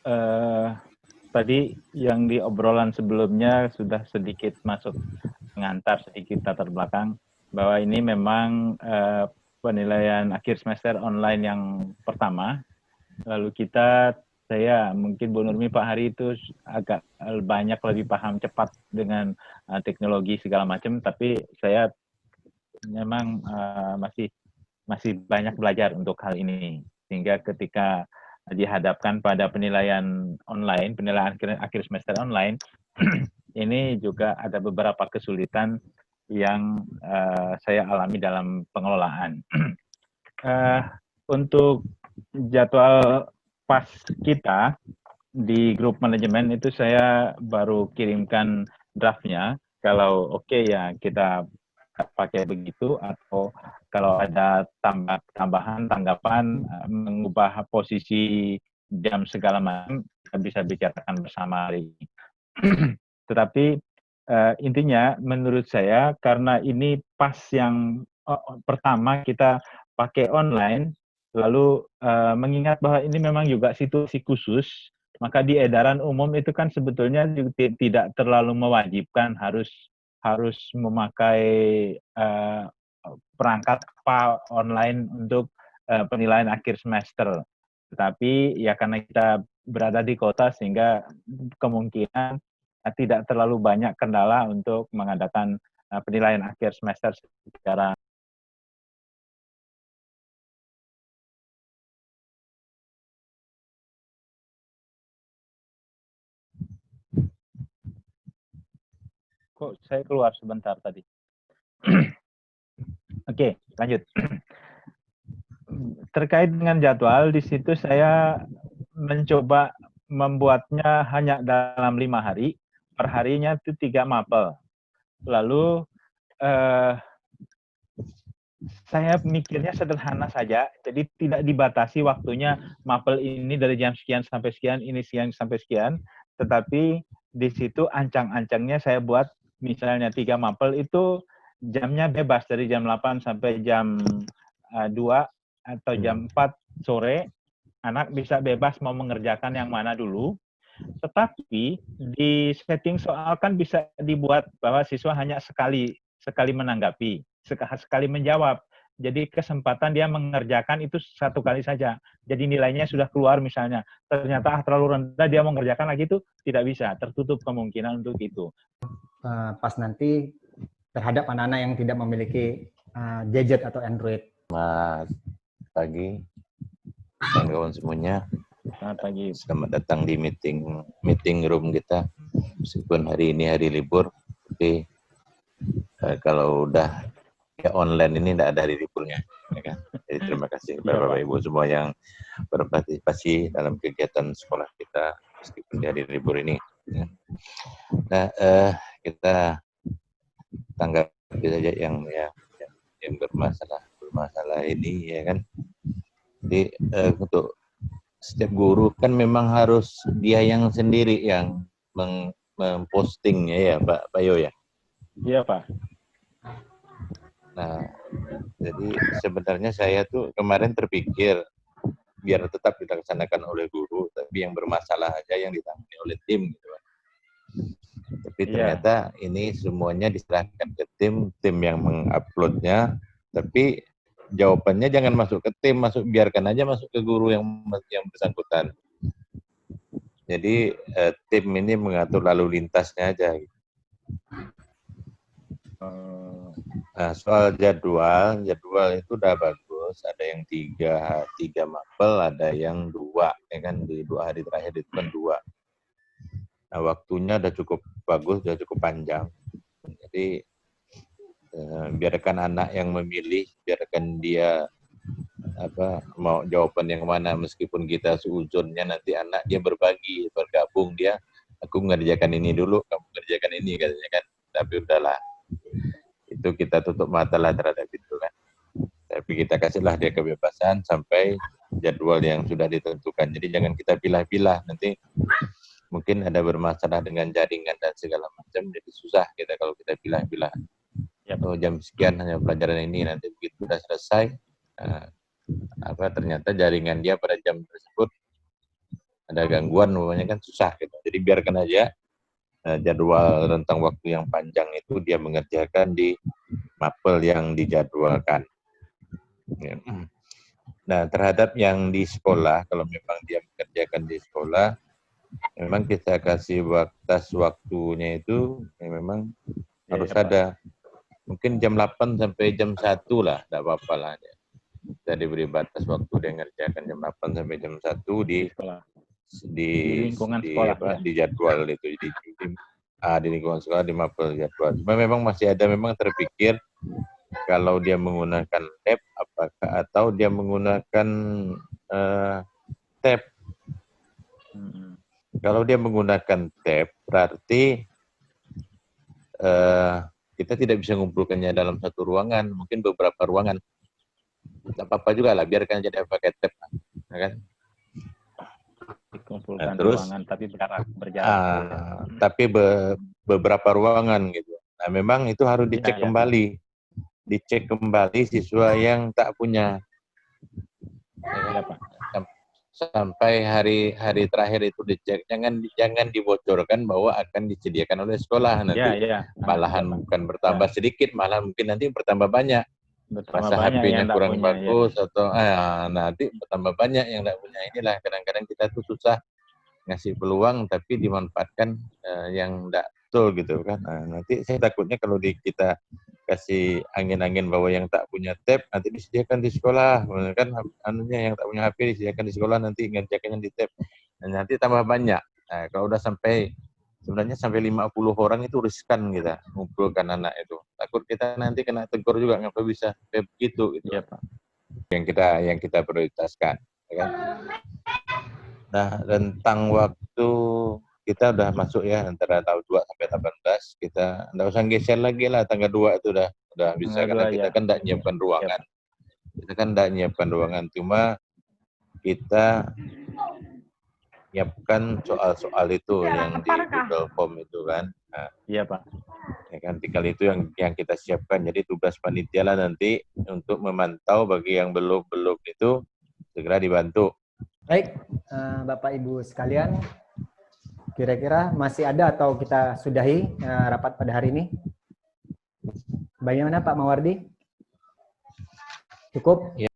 eh, tadi yang di obrolan sebelumnya sudah sedikit masuk mengantar sedikit latar belakang bahwa ini memang penilaian akhir semester online yang pertama. Lalu saya mungkin Bu Nurmi Pak Hari itu agak banyak lebih paham cepat dengan teknologi segala macam, tapi saya memang masih banyak belajar untuk hal ini. Sehingga ketika dihadapkan pada penilaian online, penilaian akhir semester online, ini juga ada beberapa kesulitan yang saya alami dalam pengelolaan. Untuk jadwal pas kita di grup manajemen itu saya baru kirimkan draftnya. Kalau oke ya kita pakai begitu, atau kalau ada tambahan tanggapan mengubah posisi jam segala macam, kita bisa bicarakan bersama hari ini. Tetapi intinya menurut saya karena ini pas yang pertama kita pakai online, lalu mengingat bahwa ini memang juga situasi khusus, maka di edaran umum itu kan sebetulnya tidak terlalu mewajibkan harus memakai perangkat online untuk penilaian akhir semester. Tetapi ya karena kita berada di kota sehingga kemungkinan tidak terlalu banyak kendala untuk mengadakan penilaian akhir semester secara kok saya keluar sebentar tadi. Oke, lanjut. Terkait dengan jadwal, di situ saya mencoba membuatnya hanya dalam 5 hari, per harinya itu 3 mapel. Lalu saya mikirnya sederhana saja, jadi tidak dibatasi waktunya mapel ini dari jam sekian sampai sekian, ini sekian sampai sekian, tetapi di situ ancang-ancangnya saya buat misalnya 3 mapel itu jamnya bebas dari jam 8 sampai jam 2 atau jam 4 sore, anak bisa bebas mau mengerjakan yang mana dulu. Tetapi di setting soal kan bisa dibuat bahwa siswa hanya sekali menanggapi, sekali menjawab. Jadi kesempatan dia mengerjakan itu 1 kali saja. Jadi nilainya sudah keluar misalnya. Ternyata terlalu rendah dia mengerjakan lagi itu tidak bisa. Tertutup kemungkinan untuk itu. Pas nanti terhadap anak-anak yang tidak memiliki gadget atau Android. Mas pagi, kawan-kawan semuanya. Selamat pagi. Selamat datang di meeting room kita. Meskipun hari ini hari libur, tapi kalau udah ya online ini tidak ada hari liburnya, ya kan? Jadi terima kasih kepada Bapak Ibu semua yang berpartisipasi dalam kegiatan sekolah kita meskipun di hari libur ini. Ya. Nah, kita tanggapi saja yang bermasalah ini, ya kan? Jadi untuk setiap guru kan memang harus dia yang sendiri yang mempostingnya ya Pak Yo ya. Iya Pak. Nah, jadi sebenarnya saya tuh kemarin terpikir biar tetap dilaksanakan oleh guru, tapi yang bermasalah aja yang ditangani oleh tim gitu. Tapi ternyata ini semuanya diserahkan ke tim yang menguploadnya, tapi jawabannya jangan masuk ke tim, biarkan aja masuk ke guru yang bersangkutan. Jadi tim ini mengatur lalu lintasnya aja. Nah, soal jadwal itu udah bagus. Ada yang tiga mapel, ada yang 2, ya kan di 2 hari terakhir itu kan 2. Nah, waktunya udah cukup bagus, udah cukup panjang. Jadi biarkan anak yang memilih, biarkan dia mau jawaban yang mana, meskipun kita seuzonnya nanti anak dia bergabung dia, aku mengerjakan ini dulu, kamu mengerjakan ini katanya kan, tapi udahlah, itu kita tutup mata lah terhadap itu kan, tapi kita kasihlah dia kebebasan sampai jadwal yang sudah ditentukan. Jadi jangan kita pilah-pilah, nanti mungkin ada bermasalah dengan jaringan dan segala macam, jadi susah kita kalau kita pilah-pilah. Oh, jam sekian hanya pelajaran ini, nanti begitu sudah selesai, ternyata jaringan dia pada jam tersebut ada gangguan namanya kan susah gitu. Jadi biarkan aja jadwal rentang waktu yang panjang itu dia mengerjakan di mapel yang dijadwalkan. Ya. Nah, terhadap yang di sekolah, kalau memang dia mengerjakan di sekolah, memang kita kasih batas waktunya itu memang harus ada. Mungkin jam 8 sampai jam 1 lah, tidak apa-apa lah. Kita diberi batas waktu dia mengerjakan jam 8 sampai jam 1 di sekolah. di lingkungan sekolah, ya. di jadwal itu di lingkungan sekolah di mapel jadwal. Cuma memang masih ada memang terpikir kalau dia menggunakan tab apakah atau dia menggunakan tab. Kalau dia menggunakan tab berarti kita tidak bisa mengumpulkannya dalam satu ruangan, mungkin beberapa ruangan. Tidak apa-apa juga lah, biarkan jadi pakai tab, ya kan? Dikumpulkan terus, ruangan tapi berjarak. Tapi beberapa ruangan gitu. Nah, memang itu harus dicek kembali. Dicek kembali siswa yang tak punya. Ya, Pak. Sampai hari terakhir itu dicek, jangan dibocorkan bahwa akan disediakan oleh sekolah nanti. Malahan bukan bertambah sedikit, malah mungkin nanti bertambah banyak. Masa HP-nya kurang bagus atau nanti bertambah banyak yang tidak punya. Inilah kadang-kadang kita tuh susah ngasih peluang tapi dimanfaatkan yang tidak betul gitu kan. Nah, nanti saya takutnya kalau kita kasih angin-angin bahwa yang tak punya tab nanti disediakan di sekolah, kan anunya yang tak punya HP disediakan di sekolah nanti ngerjakannya di tab. Nah, nanti tambah banyak. Nah, kalau udah sebenarnya sampai 50 orang itu riskan kita mengumpulkan anak itu. Takut kita nanti kena tegur juga ngapa bisa kayak begitu gitu. Iya, Pak. Yang kita prioritaskan, ya kan? Nah, rentang waktu kita udah masuk ya antara tahun 2 sampai 18. Kita enggak usah geser lagi lah tanggal 2 itu udah bisa karena kita kan enggak nyiapkan ruangan. Kita kan enggak nyiapkan ruangan, cuma kita nyiapkan soal-soal itu yang di Google Form itu kan. Nah, iya, Pak. Ya kan, tinggal itu yang kita siapkan. Jadi tugas panitia lah nanti untuk memantau bagi yang belum itu segera dibantu. Baik, Bapak Ibu sekalian, kira-kira masih ada atau kita sudahi rapat pada hari ini? Bagaimana Pak Mawardi? Cukup? Ya.